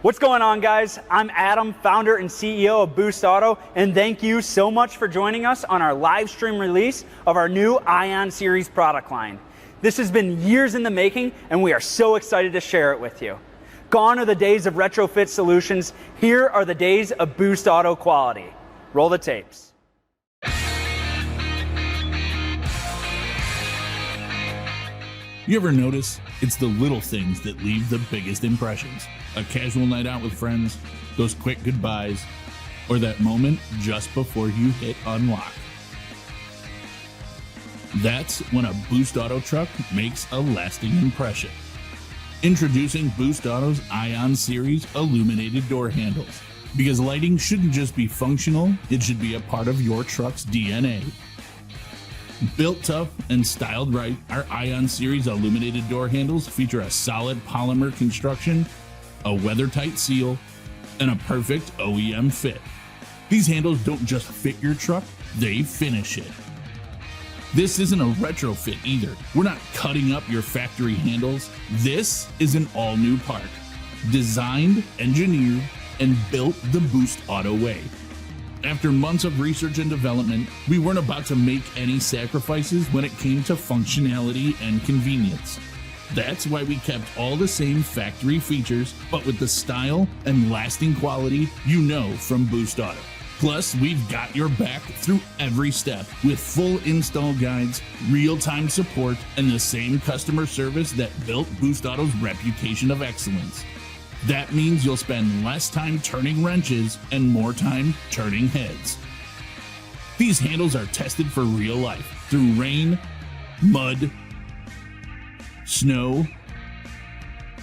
What's going on, guys? I'm Adam, founder and CEO of Boost Auto, and thank you so much for joining us on our live stream release of our new Ion Series product line. This has been years in the making, and we are so excited to share it with you. Gone are the days of retrofit solutions. Here are the days of Boost Auto quality. Roll the tapes. You ever notice it's the little things that leave the biggest impressions? A casual night out with friends, those quick goodbyes, or that moment just before you hit unlock. That's when a Boost Auto truck makes a lasting impression. Introducing Boost Auto's Ion Series illuminated door handles. Because lighting shouldn't just be functional, it should be a part of your truck's DNA. Built tough and styled right, our Ion Series illuminated door handles feature a solid polymer construction, a weather-tight seal, and a perfect OEM fit. These handles don't just fit your truck, they finish it. This isn't a retrofit either. We're not cutting up your factory handles. This is an all-new part. Designed, engineered, and built the Boost Auto way. After months of research and development, we weren't about to make any sacrifices when it came to functionality and convenience. That's why we kept all the same factory features, but with the style and lasting quality you know from Boost Auto. Plus, we've got your back through every step with full install guides, real-time support, and the same customer service that built Boost Auto's reputation of excellence. That means you'll spend less time turning wrenches and more time turning heads. These handles are tested for real life through rain, mud, snow,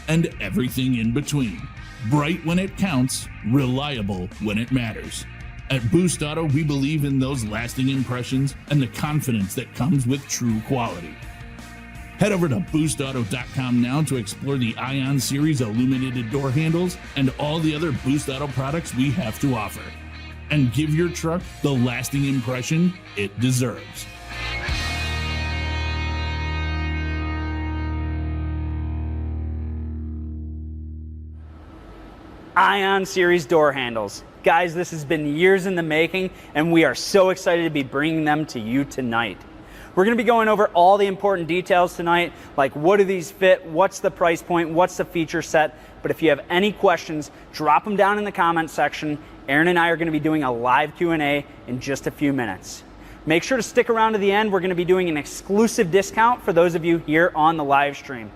and everything in between. Bright when it counts, reliable when it matters. At Boost Auto, we believe in those lasting impressions and the confidence that comes with true quality. Head over to boostauto.com now to explore the Ion Series illuminated door handles and all the other Boost Auto products we have to offer. And give your truck the lasting impression it deserves. Ion Series door handles. Guys, this has been years in the making, and we are so excited to be bringing them to you tonight. We're going to be going over all the important details tonight, like what do these fit, what's the price point, what's the feature set. But if you have any questions, drop them down in the comment section. Aaron and I are going to be doing a live Q&A in just a few minutes. Make sure to stick around to the end. We're going to be doing an exclusive discount for those of you here on the live stream.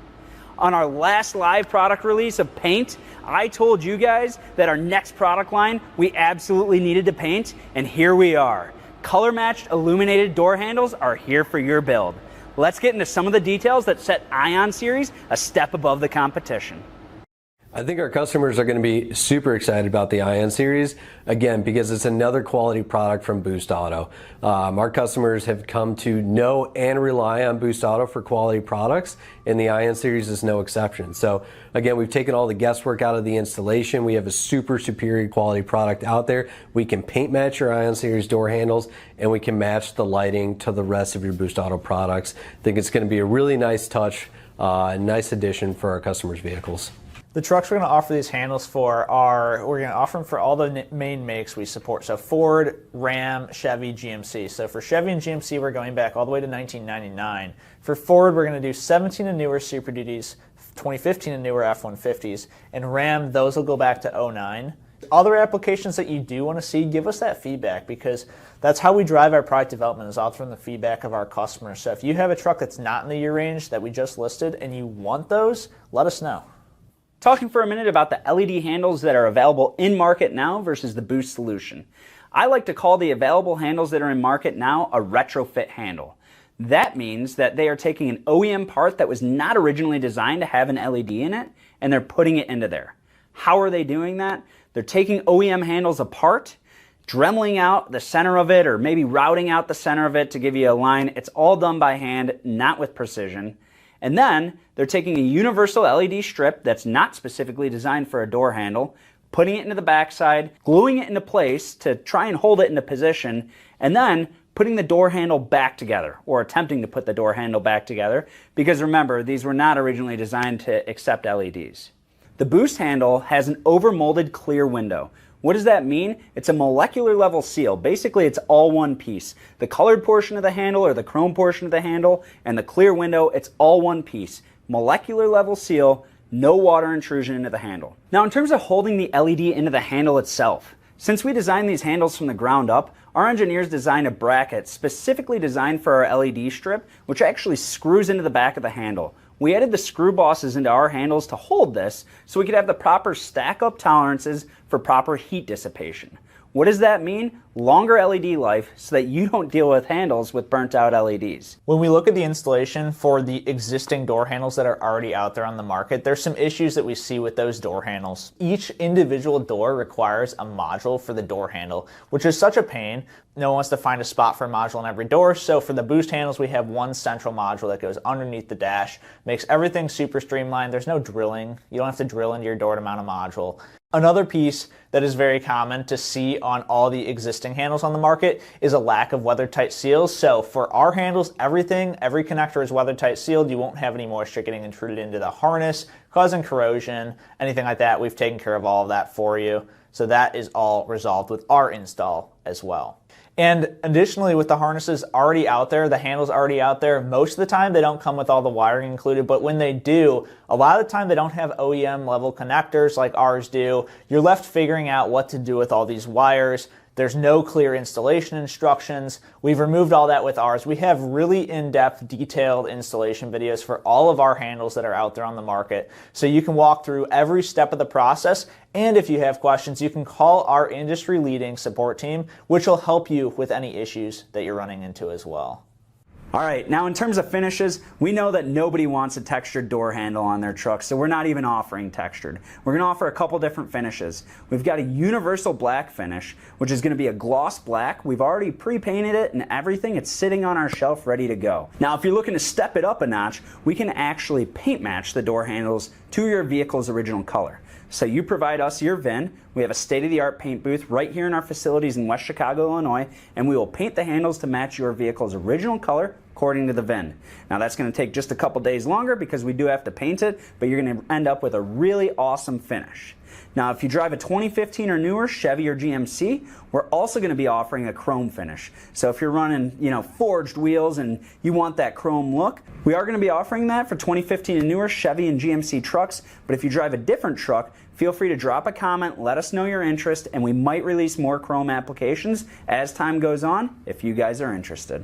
On our last live product release of paint, I told you guys that our next product line we absolutely needed to paint, and here we are. Color-matched illuminated door handles are here for your build. Let's get into some of the details that set Ion Series a step above the competition. I think our customers are going to be super excited about the Ion Series, again, because it's another quality product from Boost Auto. Our customers have come to know and rely on Boost Auto for quality products, and the Ion Series is no exception. So again, we've taken all the guesswork out of the installation. We have a super superior quality product out there. We can paint match your Ion Series door handles, and we can match the lighting to the rest of your Boost Auto products. I think it's going to be a really nice touch, a nice addition for our customers' vehicles. The trucks we're going to offer these handles for are, we're going to offer them for all the main makes we support. So Ford, Ram, Chevy, GMC. So for Chevy and GMC, we're going back all the way to 1999. For Ford, we're going to do 17 and newer Super Duties, 2015 and newer F-150s. And Ram, those will go back to 09. Other applications that you do want to see, give us that feedback, because that's how we drive our product development, is all from the feedback of our customers. So if you have a truck that's not in the year range that we just listed and you want those, let us know. Talking for a minute about the LED handles that are available in market now versus the Boost solution. I like to call the available handles that are in market now a retrofit handle. That means that they are taking an OEM part that was not originally designed to have an LED in it, and they're putting it into there. How are they doing that? They're taking OEM handles apart, dremeling out the center of it, or maybe routing out the center of it to give you a line. It's all done by hand, not with precision. And then they're taking a universal LED strip that's not specifically designed for a door handle, putting it into the backside, gluing it into place to try and hold it into position, and then putting the door handle back together, or attempting to put the door handle back together, because remember, these were not originally designed to accept LEDs. The boost handle has an overmolded clear window. What does that mean? It's a molecular level seal. Basically, it's all one piece. The colored portion of the handle or the chrome portion of the handle and the clear window, it's all one piece. Molecular level seal, no water intrusion into the handle. Now, in terms of holding the LED into the handle itself, since we designed these handles from the ground up, our engineers designed a bracket specifically designed for our LED strip, which actually screws into the back of the handle. We added the screw bosses into our handles to hold this so we could have the proper stack up tolerances for proper heat dissipation. What does that mean? Longer LED life so that you don't deal with handles with burnt out LEDs. When we look at the installation for the existing door handles that are already out there on the market, there's some issues that we see with those door handles. Each individual door requires a module for the door handle, which is such a pain. No one wants to find a spot for a module on every door, so for the boost handles we have one central module that goes underneath the dash, makes everything super streamlined. There's no drilling. You don't have to drill into your door to mount a module. Another piece that is very common to see on all the existing handles on the market is a lack of weather-tight seals. So for our handles, every connector is weather-tight sealed. You won't have any moisture getting intruded into the harness, causing corrosion, anything like that. We've taken care of all of that for you. So that is all resolved with our install as well. And additionally, with the harnesses already out there, the handles already out there, most of the time they don't come with all the wiring included, but when they do, a lot of the time they don't have OEM level connectors like ours do. You're left figuring out what to do with all these wires. There's no clear installation instructions. We've removed all that with ours. We have really in-depth, detailed installation videos for all of our handles that are out there on the market. So you can walk through every step of the process. And if you have questions, you can call our industry-leading support team, which will help you with any issues that you're running into as well. All right, now in terms of finishes, we know that nobody wants a textured door handle on their truck, so we're not even offering textured. We're gonna offer a couple different finishes. We've got a universal black finish, which is gonna be a gloss black. We've already pre-painted it and everything. It's sitting on our shelf ready to go. Now, if you're looking to step it up a notch, we can actually paint match the door handles to your vehicle's original color. So you provide us your VIN. We have a state-of-the-art paint booth right here in our facilities in West Chicago, Illinois, and we will paint the handles to match your vehicle's original color according to the VIN. Now that's going to take just a couple days longer because we do have to paint it, but you're going to end up with a really awesome finish. Now, if you drive a 2015 or newer Chevy or GMC, we're also going to be offering a chrome finish. So if you're running, forged wheels and you want that chrome look, we are going to be offering that for 2015 and newer Chevy and GMC trucks. But if you drive a different truck, feel free to drop a comment, let us know your interest, and we might release more chrome applications as time goes on if you guys are interested.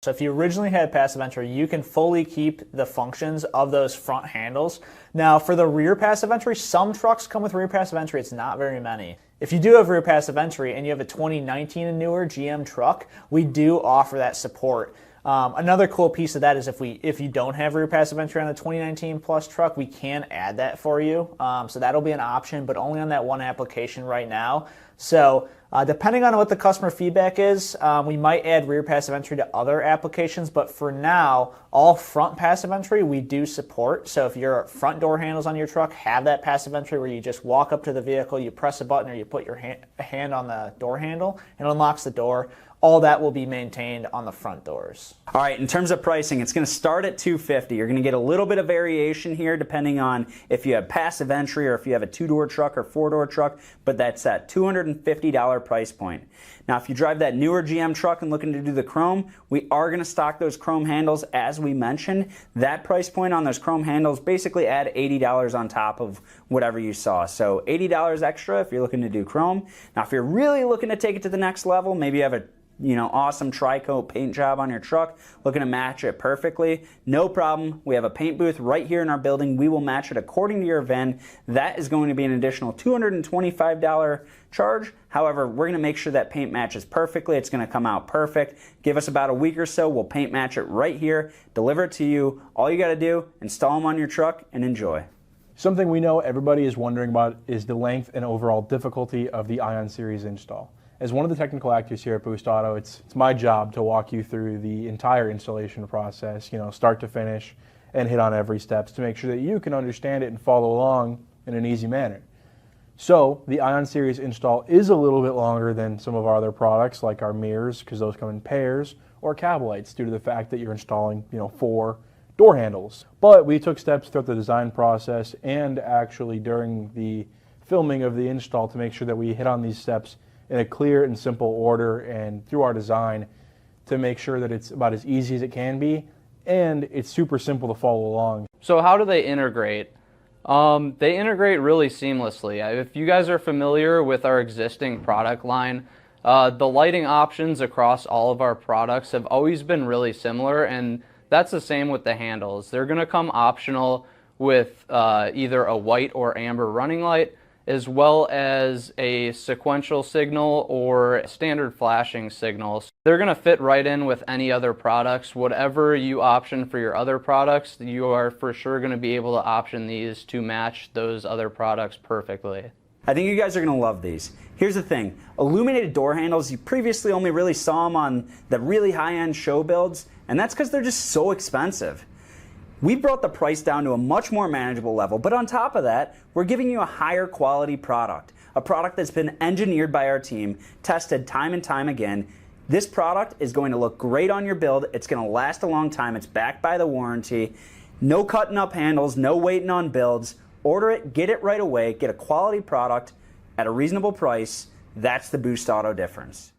So if you originally had passive entry, you can fully keep the functions of those front handles. Now for the rear passive entry, some trucks come with rear passive entry, it's not very many. If you do have rear passive entry and you have a 2019 and newer GM truck, we do offer that support. Another cool piece of that is if you don't have rear passive entry on the 2019 plus truck, we can add that for you. So that'll be an option, but only on that one application right now. So depending on what the customer feedback is, we might add rear passive entry to other applications, but for now, all front passive entry we do support. So if your front door handles on your truck have that passive entry where you just walk up to the vehicle, you press a button or you put your hand on the door handle and it unlocks the door, all that will be maintained on the front doors. All right, in terms of pricing, it's going to start at $250. You're going to get a little bit of variation here depending on if you have passive entry or if you have a 2-door truck or 4-door truck, but that's that $250 price point. Now, if you drive that newer GM truck and looking to do the chrome, we are going to stock those chrome handles as we mentioned. That price point on those chrome handles basically add $80 on top of whatever you saw. So $80 extra if you're looking to do chrome. Now, if you're really looking to take it to the next level, maybe you have a awesome tri-coat paint job on your truck, looking to match it perfectly, no problem. We have a paint booth right here in our building. We will match it according to your VIN. That is going to be an additional $225 charge. However, we're going to make sure that paint matches perfectly. It's going to come out perfect. Give us about a week or so. We'll paint match it right here, deliver it to you. All you got to do, install them on your truck and enjoy. Something we know everybody is wondering about is the length and overall difficulty of the Ion Series install. As one of the technical actors here at Boost Auto, it's my job to walk you through the entire installation process, start to finish, and hit on every steps to make sure that you can understand it and follow along in an easy manner. So the Ion Series install is a little bit longer than some of our other products like our mirrors, because those come in pairs, or cab lights due to the fact that you're installing 4 door handles. But we took steps throughout the design process and actually during the filming of the install to make sure that we hit on these steps in a clear and simple order, and through our design to make sure that it's about as easy as it can be and it's super simple to follow along. So how do they integrate? They integrate really seamlessly. If you guys are familiar with our existing product line, the lighting options across all of our products have always been really similar, and that's the same with the handles. They're going to come optional with either a white or amber running light, as well as a sequential signal or standard flashing signals. They're going to fit right in with any other products. Whatever you option for your other products, you are for sure going to be able to option these to match those other products perfectly. I think you guys are going to love these. Here's the thing. Illuminated door handles, you previously only really saw them on the really high-end show builds, and that's because they're just so expensive. We brought the price down to a much more manageable level, but on top of that, we're giving you a higher quality product, a product that's been engineered by our team, tested time and time again. This product is going to look great on your build. It's going to last a long time. It's backed by the warranty. No cutting up handles, no waiting on builds. Order it, get it right away, get a quality product at a reasonable price. That's the Boost Auto difference.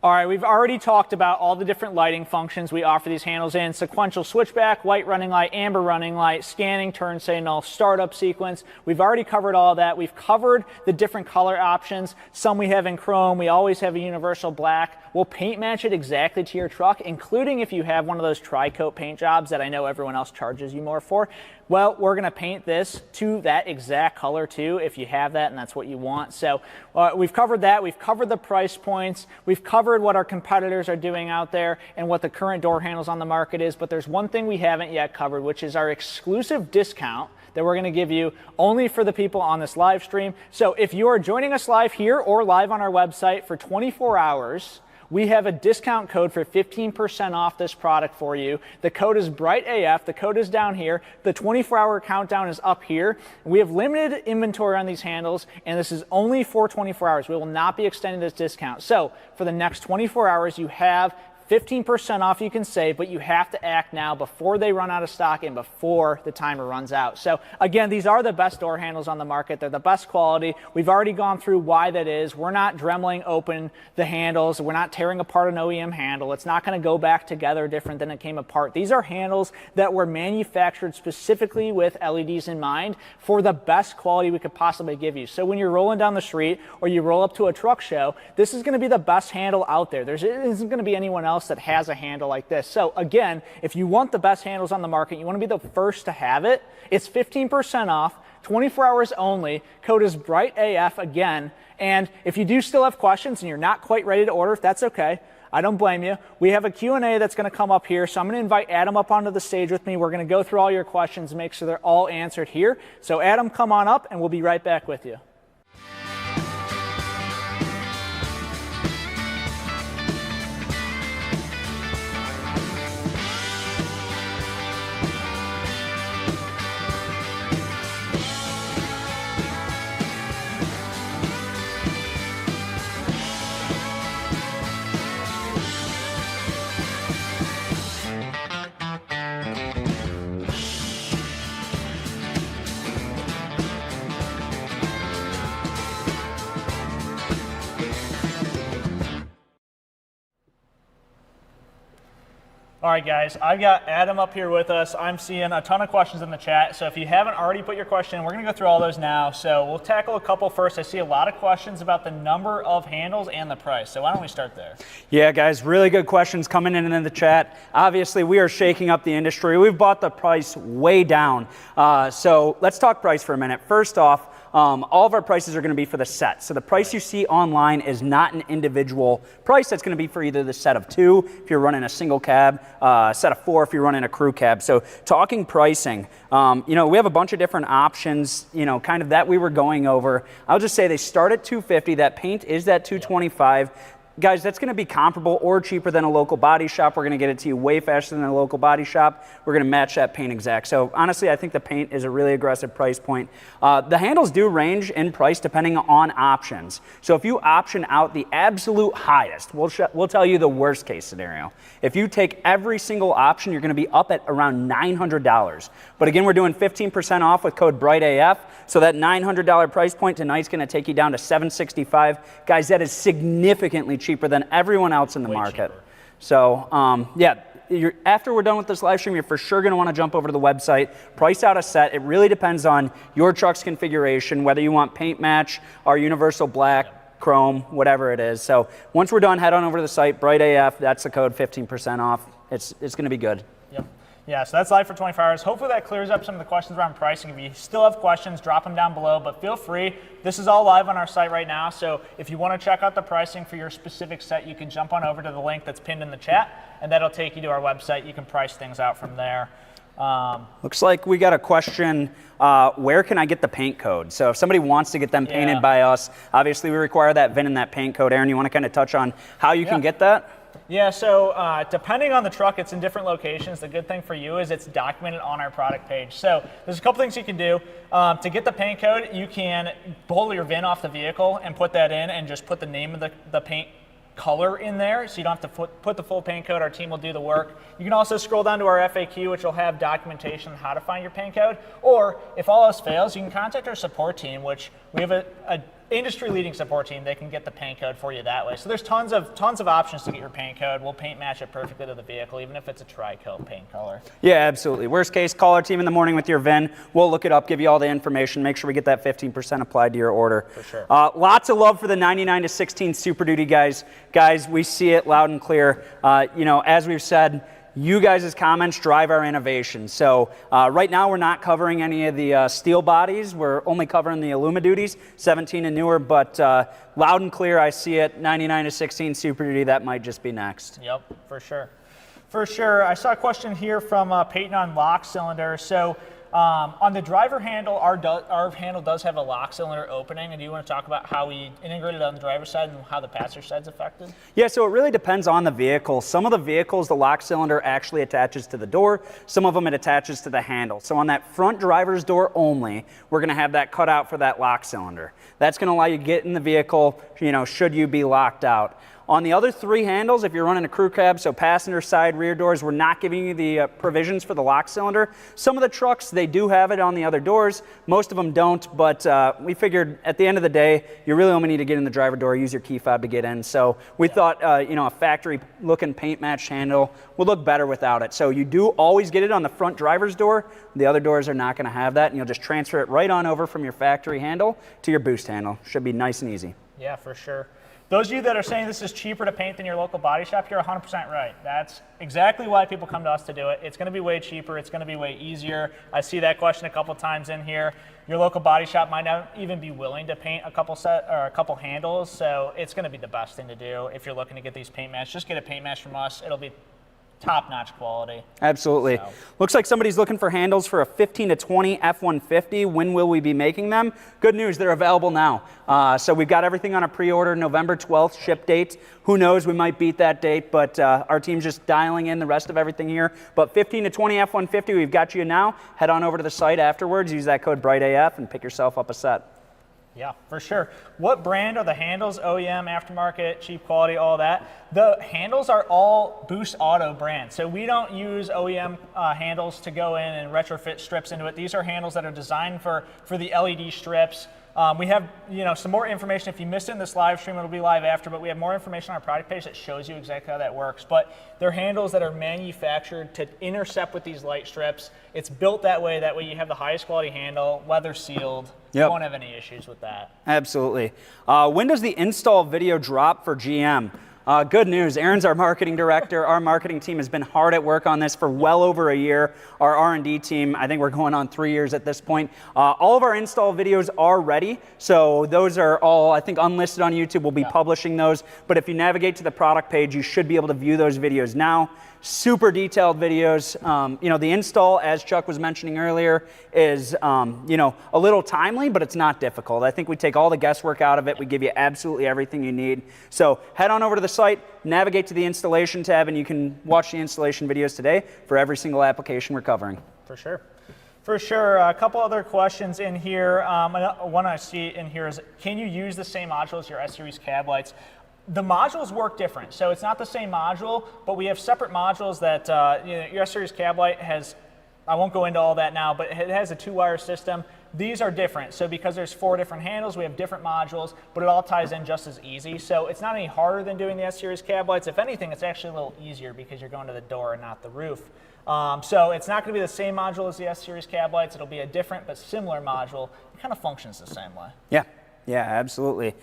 All right, we've already talked about all the different lighting functions we offer these handles in: sequential switchback, white running light, amber running light, scanning, turn signal, startup sequence. We've already covered all that. We've covered the different color options. Some we have in chrome. We always have a universal black. We'll paint match it exactly to your truck, including if you have one of those tri-coat paint jobs that I know everyone else charges you more for. Well, we're going to paint this to that exact color too, if you have that and that's what you want. So we've covered that. We've covered the price points. We've covered what our competitors are doing out there and what the current door handles on the market is. But there's one thing we haven't yet covered, which is our exclusive discount that we're going to give you only for the people on this live stream. So if you are joining us live here or live on our website for 24 hours, we have a discount code for 15% off this product for you. The code is BRIGHT-AF. The code is down here. The 24-hour countdown is up here. We have limited inventory on these handles, and this is only for 24 hours. We will not be extending this discount. So for the next 24 hours, you have 15% off you can save, but you have to act now before they run out of stock and before the timer runs out. So again, these are the best door handles on the market. They're the best quality. We've already gone through why that is. We're not Dremling open the handles. We're not tearing apart an OEM handle. It's not going to go back together different than it came apart. These are handles that were manufactured specifically with LEDs in mind for the best quality we could possibly give you. So when you're rolling down the street or you roll up to a truck show, this is going to be the best handle out there. There isn't going to be anyone else that has a handle like this. So again, if you want the best handles on the market, you want to be the first to have it, it's 15% off, 24 hours only. Code is BRIGHT-AF again. And if you do still have questions and you're not quite ready to order, that's okay. I don't blame you. We have a Q&A that's going to come up here, so I'm going to invite Adam up onto the stage with me. We're going to go through all your questions and make sure they're all answered here. So Adam, come on up and we'll be right back with you. All right, guys, I've got Adam up here with us. I'm seeing a ton of questions in the chat, so if you haven't already put your question in, we're going to go through all those now. So we'll tackle a couple first. I see a lot of questions about the number of handles and the price, so why don't we start there? Yeah, guys, really good questions coming in the chat. Obviously, we are shaking up the industry. We've brought the price way down. So let's talk price for a minute. First off, all of our prices are going to be for the set. So the price you see online is not an individual price. That's going to be for either the set of 2 if you're running a single cab, set of 4 if you're running a crew cab. So talking pricing, we have a bunch of different options, kind of that we were going over. I'll just say they start at $250. That paint is that $225. Guys, that's going to be comparable or cheaper than a local body shop. We're going to get it to you way faster than a local body shop. We're going to match that paint exact. So honestly, I think the paint is a really aggressive price point. The handles do range in price depending on options. So if you option out the absolute highest, we'll tell you the worst case scenario. If you take every single option, you're going to be up at around $900. But again, we're doing 15% off with code BRIGHTAF. So that $900 price point tonight's going to take you down to $765. Guys, that is significantly cheaper than everyone else in the market. Cheaper. So yeah, after we're done with this live stream, you're for sure going to want to jump over to the website, price out a set. It really depends on your truck's configuration, whether you want paint match, our universal black, chrome, whatever it is. So once we're done, head on over to the site, BRIGHTAF. That's the code, 15% off. It's going to be good. Yep. Yeah, so that's live for 24 hours. Hopefully that clears up some of the questions around pricing. If you still have questions, drop them down below, but feel free. This is all live on our site right now, so if you want to check out the pricing for your specific set, you can jump on over to the link that's pinned in the chat, and that'll take you to our website. You can price things out from there. Looks like we got a question, where can I get the paint code? So if somebody wants to get them painted by us, obviously we require that VIN and that paint code. Aaron, you want to kind of touch on how you can get that? Yeah, so depending on the truck, it's in different locations. The good thing for you is it's documented on our product page. So there's a couple things you can do. To get the paint code, you can pull your VIN off the vehicle and put that in and just put the name of the paint color in there, so you don't have to put the full paint code. Our team will do the work. You can also scroll down to our FAQ, which will have documentation on how to find your paint code. Or if all else fails, you can contact our support team, which we have a industry-leading support team. They can get the paint code for you that way. So there's tons of options to get your paint code. We'll paint match it perfectly to the vehicle, even if it's a tri-coat paint color. Yeah, absolutely. Worst case, call our team in the morning with your VIN. We'll look it up, give you all the information, make sure we get that 15% applied to your order. For sure. Lots of love for the 99 to 16 Super Duty guys. Guys, we see it loud and clear. As we've said, you guys' comments drive our innovation. So right now we're not covering any of the steel bodies. We're only covering the Illumiduties, 17 and newer, but loud and clear, I see it, 99 to 16 Super Duty, that might just be next. Yep, for sure. For sure. I saw a question here from Peyton on lock cylinder. So on the driver handle, our handle does have a lock cylinder opening. And do you want to talk about how we integrated on the driver's side and how the passenger side's affected? Yeah, so it really depends on the vehicle. Some of the vehicles, the lock cylinder actually attaches to the door. Some of them it attaches to the handle. So on that front driver's door only, we're going to have that cut out for that lock cylinder. That's going to allow you to get in the vehicle, should you be locked out. On the other three handles, if you're running a crew cab, so passenger side, rear doors, we're not giving you the provisions for the lock cylinder. Some of the trucks, they do have it on the other doors. Most of them don't, but we figured at the end of the day, you really only need to get in the driver door, use your key fob to get in. So we thought, a factory-looking paint match handle would look better without it. So you do always get it on the front driver's door. The other doors are not going to have that, and you'll just transfer it right on over from your factory handle to your boost handle. Should be nice and easy. Yeah, for sure. Those of you that are saying this is cheaper to paint than your local body shop, you're 100% right. That's exactly why people come to us to do it. It's going to be way cheaper. It's going to be way easier. I see that question a couple times in here. Your local body shop might not even be willing to paint a couple handles, so it's going to be the best thing to do if you're looking to get these paint match. Just get a paint match from us. It'll be top-notch quality. Absolutely. So. Looks like somebody's looking for handles for a 15 to 20 F-150. When will we be making them? Good news, they're available now. So we've got everything on a pre-order, November 12th ship date. Who knows, we might beat that date, but our team's just dialing in the rest of everything here. But 15 to 20 F-150, we've got you now. Head on over to the site afterwards, use that code BRIGHTAF, and pick yourself up a set. Yeah, for sure. What brand are the handles? OEM, aftermarket, cheap quality, all that. The handles are all Boost Auto brand. So we don't use OEM handles to go in and retrofit strips into it. These are handles that are designed for the LED strips. We have some more information. If you missed it in this live stream, it'll be live after, but we have more information on our product page that shows you exactly how that works. But they're handles that are manufactured to intercept with these light strips. It's built that way you have the highest quality handle, weather sealed. Yep. You won't have any issues with that. Absolutely. When does the install video drop for GM? Good news. Aaron's our marketing director. Our marketing team has been hard at work on this for well over a year. Our R&D team, I think we're going on 3 years at this point. All of our install videos are ready. So those are all, I think, unlisted on YouTube. We'll be publishing those. But if you navigate to the product page, you should be able to view those videos now. Super detailed videos. The install, as Chuck was mentioning earlier, is a little timely, but it's not difficult. I think we take all the guesswork out of it. We give you absolutely everything you need. So head on over to the site, navigate to the installation tab, and you can watch the installation videos today for every single application we're covering. For sure. For sure. A couple other questions in here. One I see in here is, can you use the same module as your S-Series cab lights? The modules work different, so it's not the same module, but we have separate modules that your S-Series cab light has. I won't go into all that now, but it has a 2-wire system. These are different, so because there's 4 different handles, we have different modules, but it all ties in just as easy. So it's not any harder than doing the S-Series cab lights. If anything, it's actually a little easier because you're going to the door and not the roof. So it's not going to be the same module as the S-Series cab lights. It'll be a different but similar module. It kind of functions the same way. Yeah, absolutely.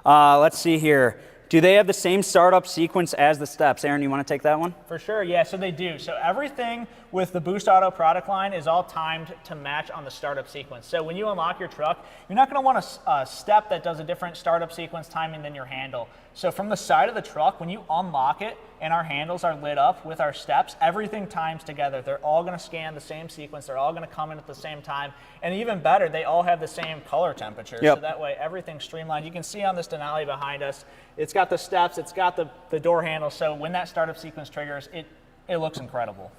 Let's see here. Do they have the same startup sequence as the steps? Aaron, you want to take that one? For sure, yeah, so they do. So everything with the Boost Auto product line is all timed to match on the startup sequence. So when you unlock your truck, you're not going to want a step that does a different startup sequence timing than your handle. So from the side of the truck, when you unlock it and our handles are lit up with our steps, everything times together. They're all going to scan the same sequence. They're all going to come in at the same time. And even better, they all have the same color temperature. Yep. So that way everything's streamlined. You can see on this Denali behind us, it's got the steps, it's got the door handle. So when that startup sequence triggers, it looks incredible.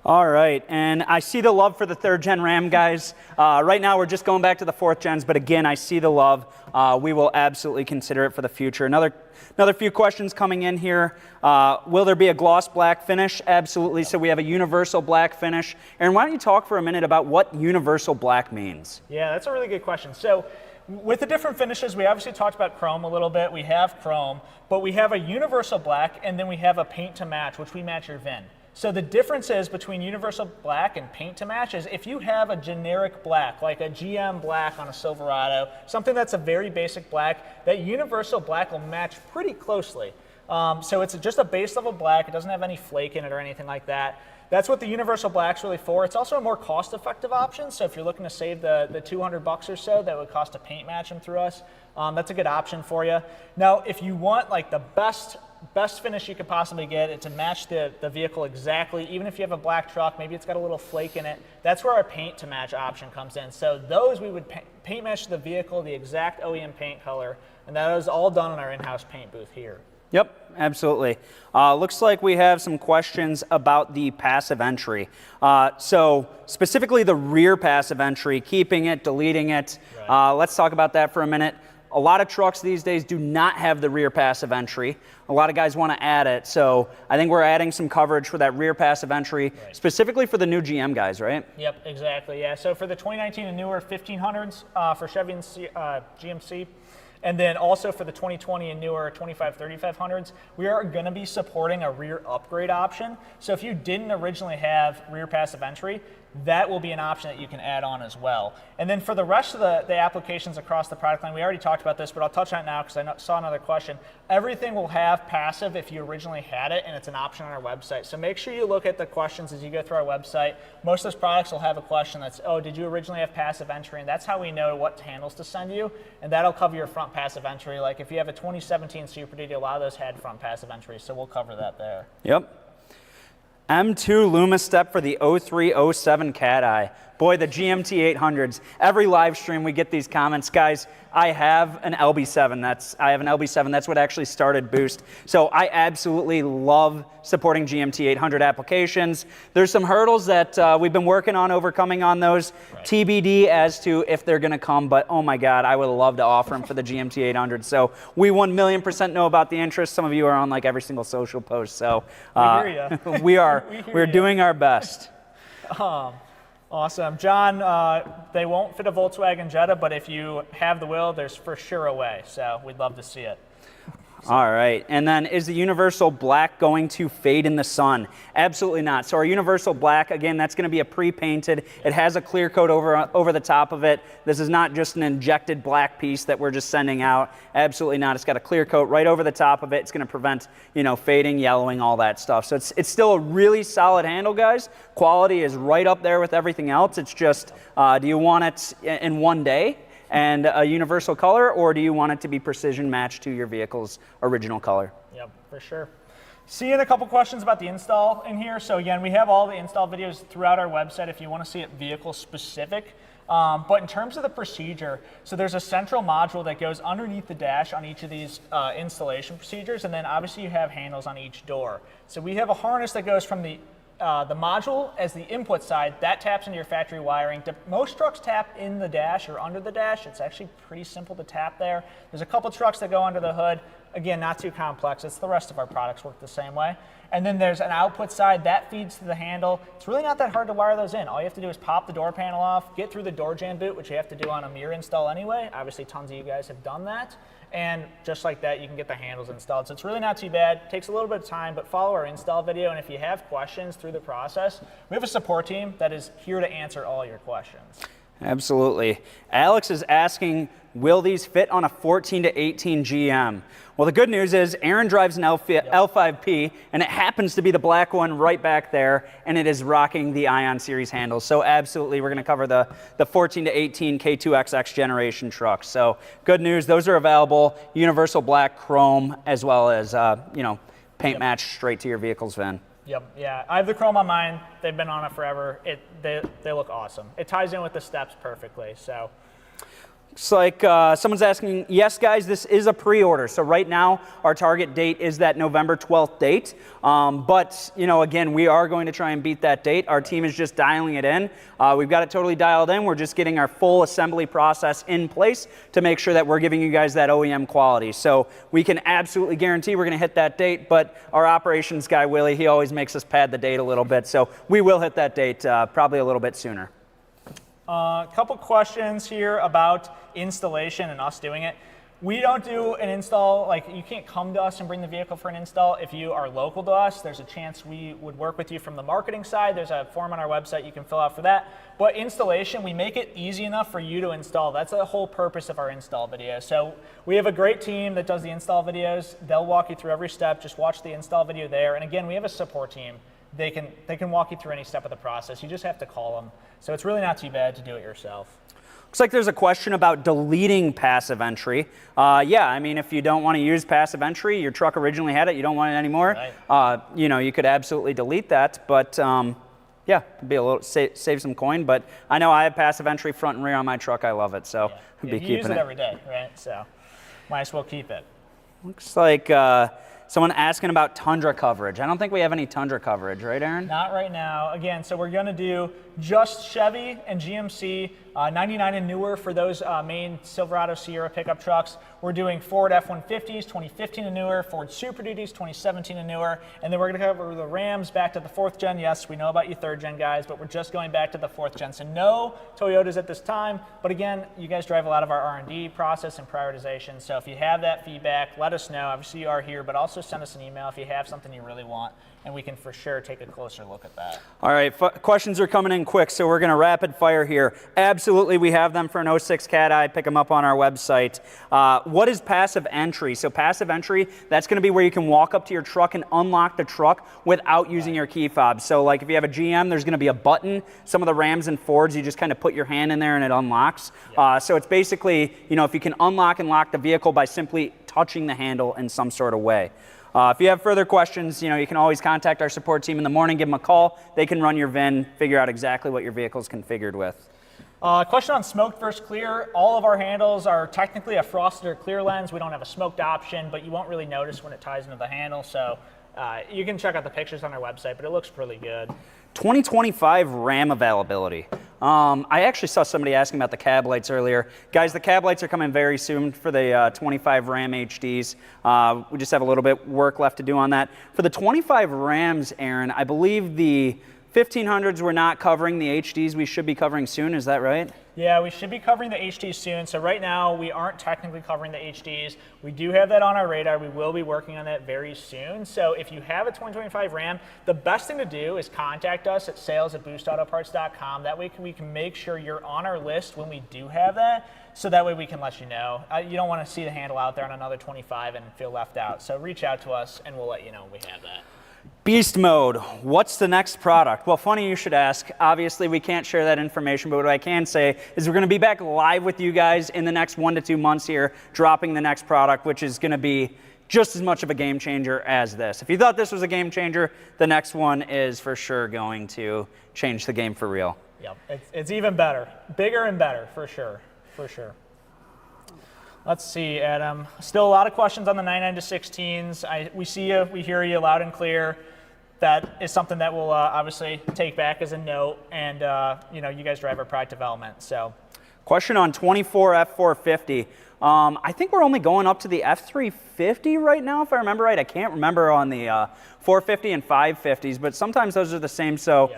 All right, and I see the love for the 3rd gen Ram, guys. Right now we're just going back to the 4th gens, but again, I see the love. We will absolutely consider it for the future. Another few questions coming in here. Will there be a gloss black finish? Absolutely, so we have a universal black finish. Aaron, why don't you talk for a minute about what universal black means? Yeah, that's a really good question. So with the different finishes, we obviously talked about chrome a little bit. We have chrome, but we have a universal black, and then we have a paint to match, which we match your VIN. So the difference is between universal black and paint to match is if you have a generic black, like a GM black on a Silverado, something that's a very basic black, that universal black will match pretty closely. So it's just a base level black. It doesn't have any flake in it or anything like that. That's what the universal black's really for. It's also a more cost-effective option. So if you're looking to save the $200 or so that would cost to paint match them through us, that's a good option for you. Now, if you want like the best finish you could possibly get, it to match the vehicle exactly, even if you have a black truck, maybe it's got a little flake in it, that's where our paint to match option comes in. So those we would paint match the vehicle, the exact OEM paint color, and that is all done in our in-house paint booth here. Yep, absolutely. Looks like we have some questions about the passive entry. So specifically the rear passive entry, keeping it, deleting it. Right. Let's talk about that for a minute. A lot of trucks these days do not have the rear passive entry. A lot of guys want to add it, so I think we're adding some coverage for that rear passive entry, right, specifically for the new GM guys, right? Yep, exactly, yeah. So for the 2019 and newer 1500s for Chevy and GMC, and then also for the 2020 and newer 3500s, we are going to be supporting a rear upgrade option. So if you didn't originally have rear passive entry, that will be an option that you can add on as well. And then for the rest of the applications across the product line, we already talked about this, but I'll touch on it now because I saw another question. Everything will have passive if you originally had it, and it's an option on our website. So make sure you look at the questions as you go through our website. Most of those products will have a question that's, oh, did you originally have passive entry? And that's how we know what handles to send you, and that'll cover your front passive entry. Like if you have a 2017 Super Duty, a lot of those had front passive entry, so we'll cover that there. Yep. M2 Luma step for the 0307 Cat Eye. Boy, the GMT 800s. Every live stream we get these comments, guys. I have an LB7. That's what actually started Boost. So I absolutely love supporting GMT 800 applications. There's some hurdles that we've been working on overcoming on those. Right. TBD as to if they're going to come, but oh my God, I would love to offer them for the GMT 800. So we 1,000,000% know about the interest. Some of you are on like every single social post. So we hear you. we're doing our best. Awesome. John, they won't fit a Volkswagen Jetta, but if you have the will, there's for sure a way. So we'd love to see it. All right, and then is the universal black going to fade in the sun? Absolutely not. So our universal black, again, that's going to be a pre-painted. It has a clear coat over the top of it. This is not just an injected black piece that we're just sending out. Absolutely not. It's got a clear coat right over the top of it. It's going to prevent, fading, yellowing, all that stuff. So it's still a really solid handle, guys. Quality is right up there with everything else. It's just, do you want it in one day and a universal color, or do you want it to be precision matched to your vehicle's original color? Yep, for sure. Seeing a couple questions about the install in here. So again, we have all the install videos throughout our website if you want to see it vehicle specific. But in terms of the procedure, so there's a central module that goes underneath the dash on each of these installation procedures, and then obviously you have handles on each door. So we have a harness that goes from the module as the input side, that taps into your factory wiring. Most trucks tap in the dash or under the dash. It's actually pretty simple to tap there. There's a couple trucks that go under the hood. Again, not too complex. It's the rest of our products work the same way. And then there's an output side that feeds to the handle. It's really not that hard to wire those in. All you have to do is pop the door panel off, get through the door jamb boot, which you have to do on a mirror install anyway. Obviously, tons of you guys have done that. And just like that, you can get the handles installed. So it's really not too bad. It takes a little bit of time, but follow our install video. And if you have questions through the process, we have a support team that is here to answer all your questions. Absolutely. Alex is asking, will these fit on a 14 to 18 GM? Well, the good news is Aaron drives an L5P, and it happens to be the black one right back there, and it is rocking the Ion Series handles. So absolutely, we're going to cover the 14 to 18 K2XX generation trucks. So good news, those are available, universal black, chrome, as well as, paint match straight to your vehicle's VIN. Yep, yeah. I have the chrome on mine. They've been on it forever. They look awesome. It ties in with the steps perfectly, so. Looks like someone's asking, yes, guys, this is a pre-order. So right now, our target date is that November 12th date. But, again, we are going to try and beat that date. Our team is just dialing it in. We've got it totally dialed in. We're just getting our full assembly process in place to make sure that we're giving you guys that OEM quality. So we can absolutely guarantee we're going to hit that date, but our operations guy, Willie, he always makes us pad the date a little bit. So we will hit that date probably a little bit sooner. A couple questions here about installation and us doing it. We don't do an install, you can't come to us and bring the vehicle for an install. If you are local to us, there's a chance we would work with you from the marketing side. There's a form on our website you can fill out for that. But installation, we make it easy enough for you to install. That's the whole purpose of our install video. So we have a great team that does the install videos. They'll walk you through every step. Just watch the install video there. And again, we have a support team. They can walk you through any step of the process. You just have to call them. So it's really not too bad to do it yourself. Looks like there's a question about deleting passive entry. Yeah, I mean, if you don't want to use passive entry, your truck originally had it, you don't want it anymore, right. You could absolutely delete that, but yeah, it'd be a little save some coin. But I know I have passive entry front and rear on my truck. I love it, so I'd be keeping it. You use it every day, right? So might as well keep it. Looks like someone asking about Tundra coverage. I don't think we have any Tundra coverage, right, Aaron? Not right now. Again, so we're going to do just Chevy and GMC, 99 and newer for those main Silverado Sierra pickup trucks. We're doing Ford F-150s, 2015 and newer, Ford Super Duties, 2017 and newer, and then we're going to cover the Rams back to the 4th gen. Yes, we know about you 3rd gen guys, but we're just going back to the 4th gen. So no Toyotas at this time, but again, you guys drive a lot of our R&D process and prioritization, so if you have that feedback, let us know. Obviously you are here, but also send us an email if you have something you really want, and we can for sure take a closer look at that. All right, questions are coming in quick, so we're going to rapid fire here. Absolutely, we have them for an 06 Cat Eye. Pick them up on our website. What is passive entry? So passive entry, that's going to be where you can walk up to your truck and unlock the truck without using your key fob. So like if you have a GM, there's going to be a button. Some of the Rams and Fords, you just kind of put your hand in there and it unlocks. So it's basically, if you can unlock and lock the vehicle by simply touching the handle in some sort of way. If you have further questions, you can always contact our support team in the morning, give them a call. They can run your VIN, figure out exactly what your vehicle is configured with. Question on smoked versus clear. All of our handles are technically a frosted or clear lens. We don't have a smoked option, but you won't really notice when it ties into the handle. So you can check out the pictures on our website, but it looks really good. 2025 RAM availability. I actually saw somebody asking about the cab lights earlier. Guys, the cab lights are coming very soon for the 25 RAM HDs. We just have a little bit work left to do on that. For the 25 Rams, Aaron, I believe the 1500s we're not covering. The HDs we should be covering soon. Is that right? Yeah, we should be covering the HDs soon. So right now we aren't technically covering the HDs. We do have that on our radar. We will be working on that very soon. So if you have a 2025 Ram, the best thing to do is contact us at sales@boostautoparts.com. That way we can make sure you're on our list when we do have that. So that way we can let you know. You don't want to see the handle out there on another 25 and feel left out. So reach out to us and we'll let you know when we have that. Beast mode, what's the next product? Well, funny you should ask. Obviously, we can't share that information, but what I can say is we're gonna be back live with you guys in the next 1 to 2 months here, dropping the next product, which is gonna be just as much of a game changer as this. If you thought this was a game changer, the next one is for sure going to change the game for real. Yep, it's even better. Bigger and better, for sure, for sure. Let's see, Adam. Still a lot of questions on the 99 to 16s. We see you, we hear you loud and clear. That is something that we'll obviously take back as a note, and you know, you guys drive our product development. So, question on 24 F450. I think we're only going up to the F350 right now, if I remember right. I can't remember on the 450 and 550s, but sometimes those are the same. So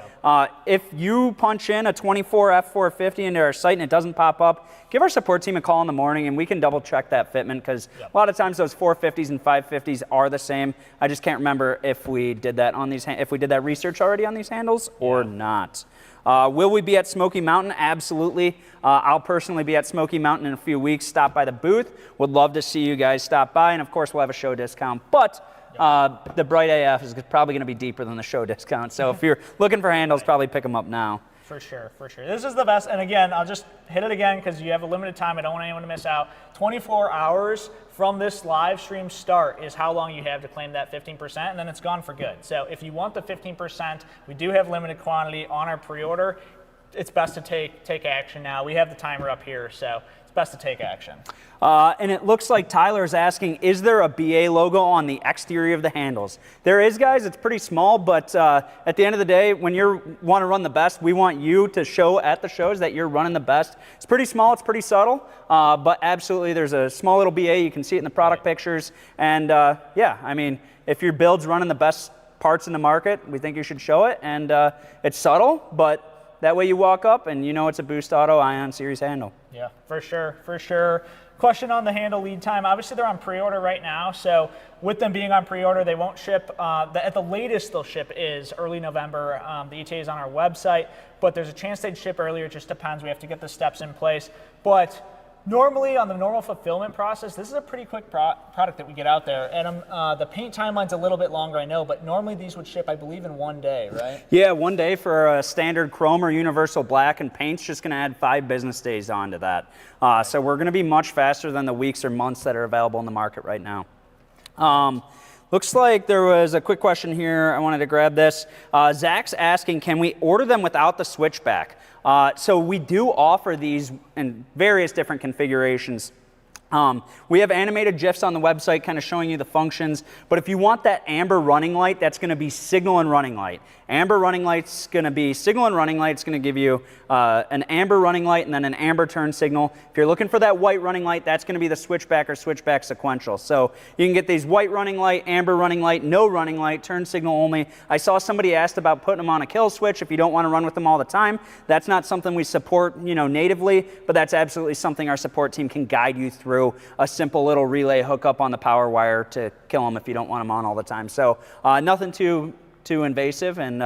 if you punch in a 24 F450 into our site and it doesn't pop up, give our support team a call in the morning and we can double check that fitment, because a lot of times those 450s and 550s are the same. I just can't remember if we did that on these, if we did that research already on these handles or not. Will we be at Smoky Mountain? Absolutely. I'll personally be at Smoky Mountain in a few weeks. Stop by the booth. Would love to see you guys stop by, and of course we'll have a show discount. But the Bright AF is probably going to be deeper than the show discount. So if you're looking for handles, probably pick them up now. For sure, for sure. This is the best. And again, I'll just hit it again because you have a limited time. I don't want anyone to miss out. 24 hours from this live stream start is how long you have to claim that 15%, and then it's gone for good. So if you want the 15%, we do have limited quantity on our pre-order. It's best to take action now. We have the timer up here, so it's best to take action. And it looks like Tyler is asking, is there a BA logo on the exterior of the handles? There is, guys. It's pretty small, but at the end of the day, when you want to run the best, we want you to show at the shows that you're running the best. It's pretty small. It's pretty subtle, but absolutely there's a small little BA. You can see it in the product pictures. And yeah, I mean, if your build's running the best parts in the market, we think you should show it. And it's subtle, but that way you walk up and you know it's a Boost Auto Ion Series handle. Yeah, for sure, for sure. Question on the handle lead time. Obviously, they're on pre-order right now, so with them being on pre-order, they won't ship. At the latest they'll ship is early November. The ETA is on our website, but there's a chance they'd ship earlier. It just depends. We have to get the steps in place. But normally, on the normal fulfillment process, this is a pretty quick product that we get out there. And the paint timeline's a little bit longer, I know, but normally these would ship, I believe, in 1 day, right? Yeah, 1 day for a standard chrome or universal black, and paint's just going to add 5 business days onto that. So we're going to be much faster than the weeks or months that are available in the market right now. Looks like there was a quick question here. I wanted to grab this. Zach's asking, can we order them without the switchback? So we do offer these in various different configurations. We have animated GIFs on the website kind of showing you the functions, but if you want that amber running light, that's going to be signal and running light. Amber running light's going to be signal and running light. It's going to give you an amber running light and then an amber turn signal. If you're looking for that white running light, that's going to be the switchback or switchback sequential. So you can get these white running light, amber running light, no running light, turn signal only. I saw somebody asked about putting them on a kill switch if you don't want to run with them all the time. That's not something we support, you know, natively, but that's absolutely something our support team can guide you through. A simple little relay hookup on the power wire to kill them if you don't want them on all the time. So nothing too invasive, and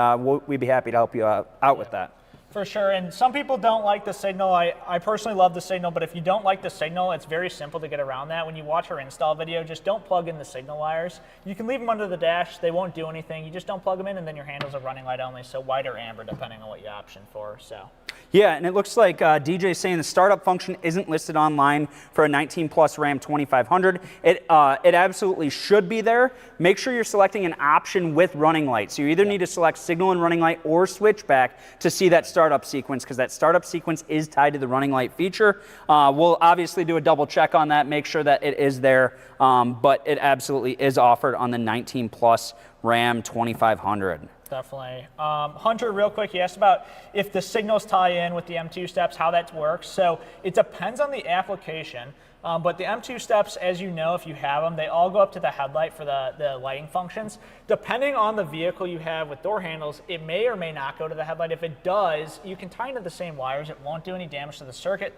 we'd be happy to help you out with that. For sure, and some people don't like the signal. I personally love the signal, but if you don't like the signal, it's very simple to get around that. When you watch our install video, just don't plug in the signal wires. You can leave them under the dash. They won't do anything. You just don't plug them in, and then your handles are running light only, so white or amber, depending on what you option for. So. Yeah, and it looks like DJ's saying the startup function isn't listed online for a 19 plus RAM 2500. It absolutely should be there. Make sure you're selecting an option with running light. So you either need to select signal and running light or switchback to see that startup sequence, because that startup sequence is tied to the running light feature. We'll obviously do a double check on that, make sure that it is there, but it absolutely is offered on the 19 plus RAM 2500. Definitely. Hunter, real quick, he asked about if the signals tie in with the M2 steps, how that works. So it depends on the application. But the M2 steps, as you know, if you have them, they all go up to the headlight for the lighting functions. Depending on the vehicle you have with door handles, it may or may not go to the headlight. If it does, you can tie into the same wires. It won't do any damage to the circuit.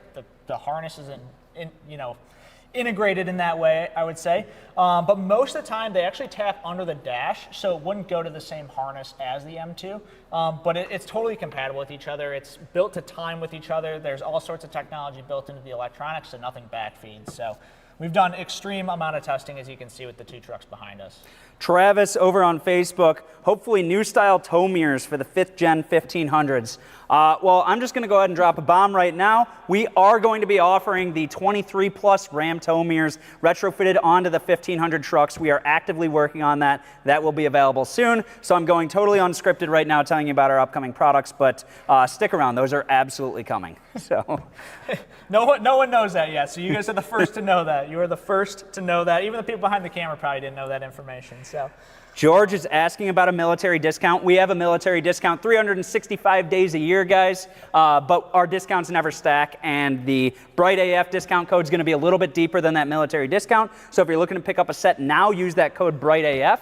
The harness isn't, integrated in that way, I would say. But most of the time, they actually tap under the dash, so it wouldn't go to the same harness as the M2. But it's totally compatible with each other. It's built to time with each other. There's all sorts of technology built into the electronics, so nothing backfeeds. So we've done extreme amount of testing, as you can see with the 2 trucks behind us. Travis over on Facebook, hopefully new style tow mirrors for the 5th gen 1500s. Well, I'm just going to go ahead and drop a bomb right now. We are going to be offering the 23 plus Ram tow mirrors retrofitted onto the 1500 trucks. We are actively working on that. That will be available soon. So I'm going totally unscripted right now telling you about our upcoming products, but stick around. Those are absolutely coming. So no one knows that yet, so you guys are the first to know that. You are the first to know that. Even the people behind the camera probably didn't know that information. So George is asking about a military discount. We have a military discount 365 days a year, guys, but our discounts never stack, and the Bright AF discount code is going to be a little bit deeper than that military discount. So if you're looking to pick up a set now, use that code Bright AF.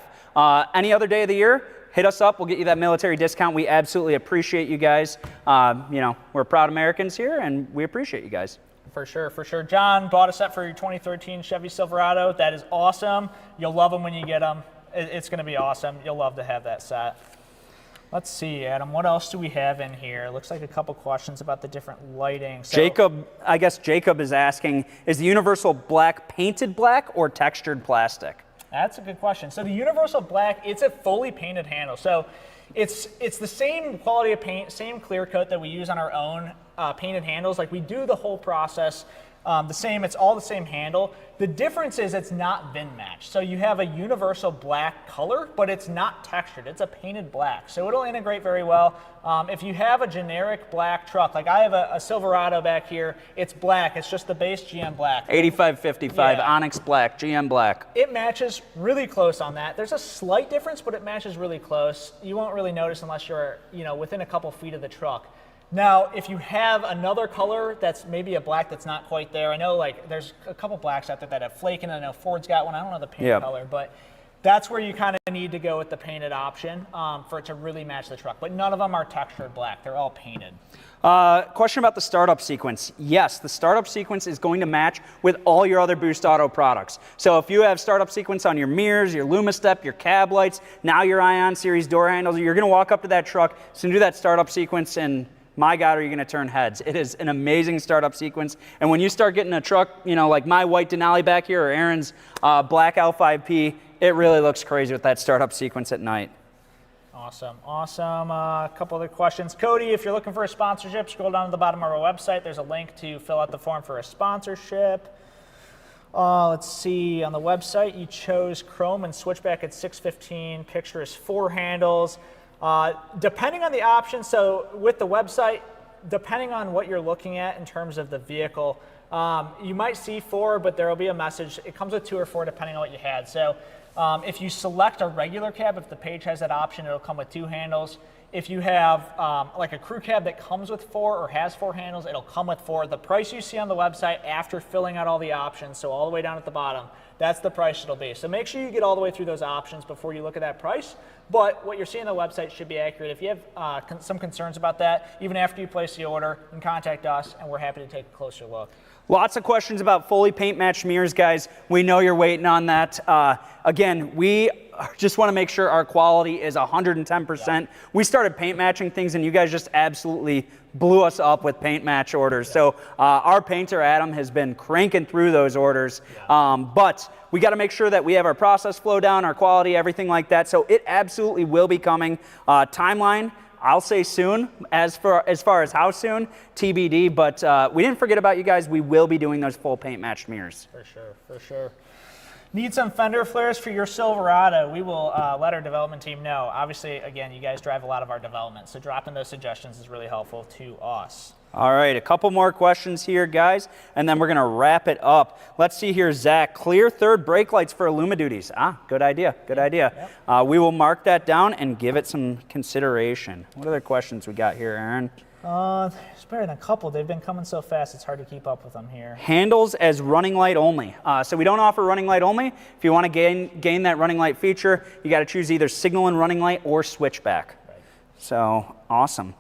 Any other day of the year, hit us up. We'll get you that military discount. We absolutely appreciate you guys. We're proud Americans here, and we appreciate you guys. For sure, for sure. John bought a set for your 2013 Chevy Silverado. That is awesome. You'll love them when you get them. It's going to be awesome. You'll love to have that set. Let's see, Adam, what else do we have in here? Looks like a couple questions about the different lighting. So, Jacob is asking, is the Universal Black painted black or textured plastic? That's a good question. So the Universal Black, it's a fully painted handle. So it's the same quality of paint, same clear coat that we use on our own painted handles. Like, we do the whole process the same. It's all the same handle. The difference is it's not VIN matched. So you have a universal black color, but it's not textured. It's a painted black. So it'll integrate very well. If you have a generic black truck, like I have a Silverado back here, it's black. It's just the base GM black. 8555 Yeah. Onyx Black, GM Black. It matches really close on that. There's a slight difference, but it matches really close. You won't really notice unless you're, within a couple feet of the truck. Now, if you have another color that's maybe a black that's not quite there, I know like there's a couple blacks out there that have flake in it. I know Ford's got one. I don't know the paint color, but that's where you kind of need to go with the painted option for it to really match the truck. But none of them are textured black. They're all painted. Question about the startup sequence. Yes, the startup sequence is going to match with all your other Boost Auto products. So if you have startup sequence on your mirrors, your LumaStep, your cab lights, now your Ion Series door handles, you're going to walk up to that truck, it's going to do that startup sequence, and my God, are you going to turn heads. It is an amazing startup sequence. And when you start getting a truck, like my white Denali back here or Aaron's black L5P, it really looks crazy with that startup sequence at night. Awesome, awesome. A couple other questions. Cody, if you're looking for a sponsorship, scroll down to the bottom of our website. There's a link to fill out the form for a sponsorship. Let's see, on the website, you chose Chrome and Switchback at 615. Picture is 4 handles. Depending on the option, so with the website, depending on what you're looking at in terms of the vehicle, you might see 4, but there will be a message. It comes with 2 or 4 depending on what you had. So if you select a regular cab, if the page has that option, it'll come with 2 handles. If you have like a crew cab that comes with 4 or has 4 handles, it'll come with 4. The price you see on the website after filling out all the options, so all the way down at the bottom, that's the price it'll be. So make sure you get all the way through those options before you look at that price. But what you're seeing on the website should be accurate. If you have some concerns about that, even after you place the order, you can contact us, and we're happy to take a closer look. Lots of questions about fully paint matched mirrors, guys. We know you're waiting on that. Again, we just want to make sure our quality is 110%. Yeah. We started paint matching things, and you guys just absolutely blew us up with paint match orders. Yeah. So our painter, Adam, has been cranking through those orders. Yeah. But we got to make sure that we have our process flow down, our quality, everything like that. So it absolutely will be coming. Timeline, I'll say soon. As far as how soon, TBD. But we didn't forget about you guys. We will be doing those full paint matched mirrors. For sure, for sure. Need some fender flares for your Silverado? We will let our development team know. Obviously, again, you guys drive a lot of our development, so dropping those suggestions is really helpful to us. All right, a couple more questions here, guys, and then we're going to wrap it up. Let's see here, Zach. Clear third brake lights for Illumiduties. Good idea, good idea. Yep. We will mark that down and give it some consideration. What other questions we got here, Aaron? It's better than a couple. They've been coming so fast, it's hard to keep up with them here. Handles as running light only. So we don't offer running light only. If you want to gain that running light feature, you got to choose either signal and running light or switchback. Right. So awesome.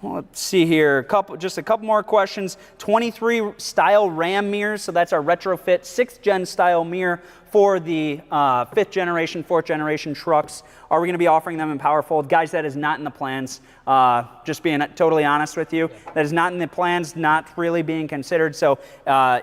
Well, let's see here, just a couple more questions. 23 style Ram mirrors, so that's our retrofit 6th gen style mirror for the 5th generation, 4th generation trucks. Are we going to be offering them in PowerFold? Guys, that is not in the plans. Just being totally honest with you, that is not in the plans, not really being considered. So,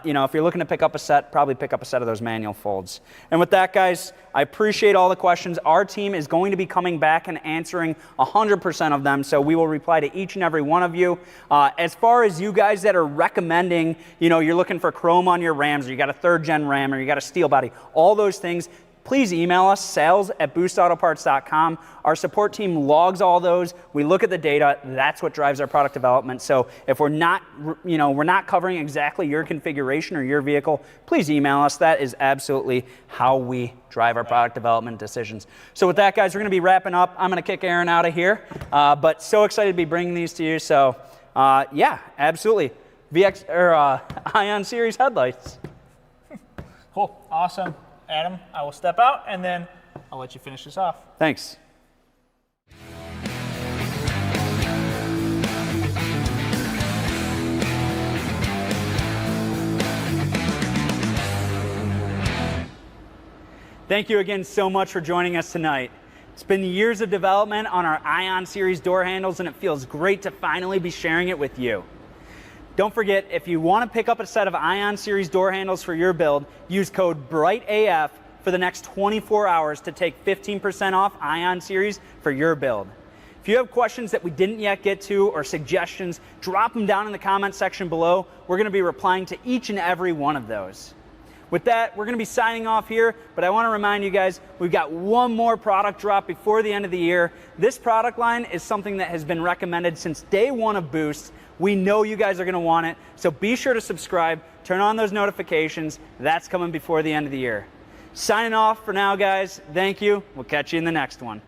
you know, if you're looking to pick up a set, probably pick up a set of those manual folds. And with that, guys, I appreciate all the questions. Our team is going to be coming back and answering 100% of them, so we will reply to each and every one of you. As far as you guys that are recommending, you know, you're looking for chrome on your Rams, or you got a 3rd gen Ram, or you got a steel body, all those things, please email us, sales@boostautoparts.com. Our support team logs all those. We look at the data. That's what drives our product development. So if we're not, you know, we're not covering exactly your configuration or your vehicle, please email us. That is absolutely how we drive our product development decisions. So with that, guys, we're going to be wrapping up. I'm going to kick Aaron out of here, but so excited to be bringing these to you. So yeah, absolutely. Ion Series headlights. Cool, awesome. Adam, I will step out, and then I'll let you finish this off. Thanks. Thank you again so much for joining us tonight. It's been years of development on our Ion Series door handles, and it feels great to finally be sharing it with you. Don't forget, if you want to pick up a set of Ion Series door handles for your build, use code BRIGHTAF for the next 24 hours to take 15% off Ion Series for your build. If you have questions that we didn't yet get to or suggestions, drop them down in the comment section below. We're going to be replying to each and every one of those. With that, we're going to be signing off here, but I want to remind you guys, we've got one more product drop before the end of the year. This product line is something that has been recommended since day one of Boost. We know you guys are going to want it, so be sure to subscribe, turn on those notifications. That's coming before the end of the year. Signing off for now, guys. Thank you. We'll catch you in the next one.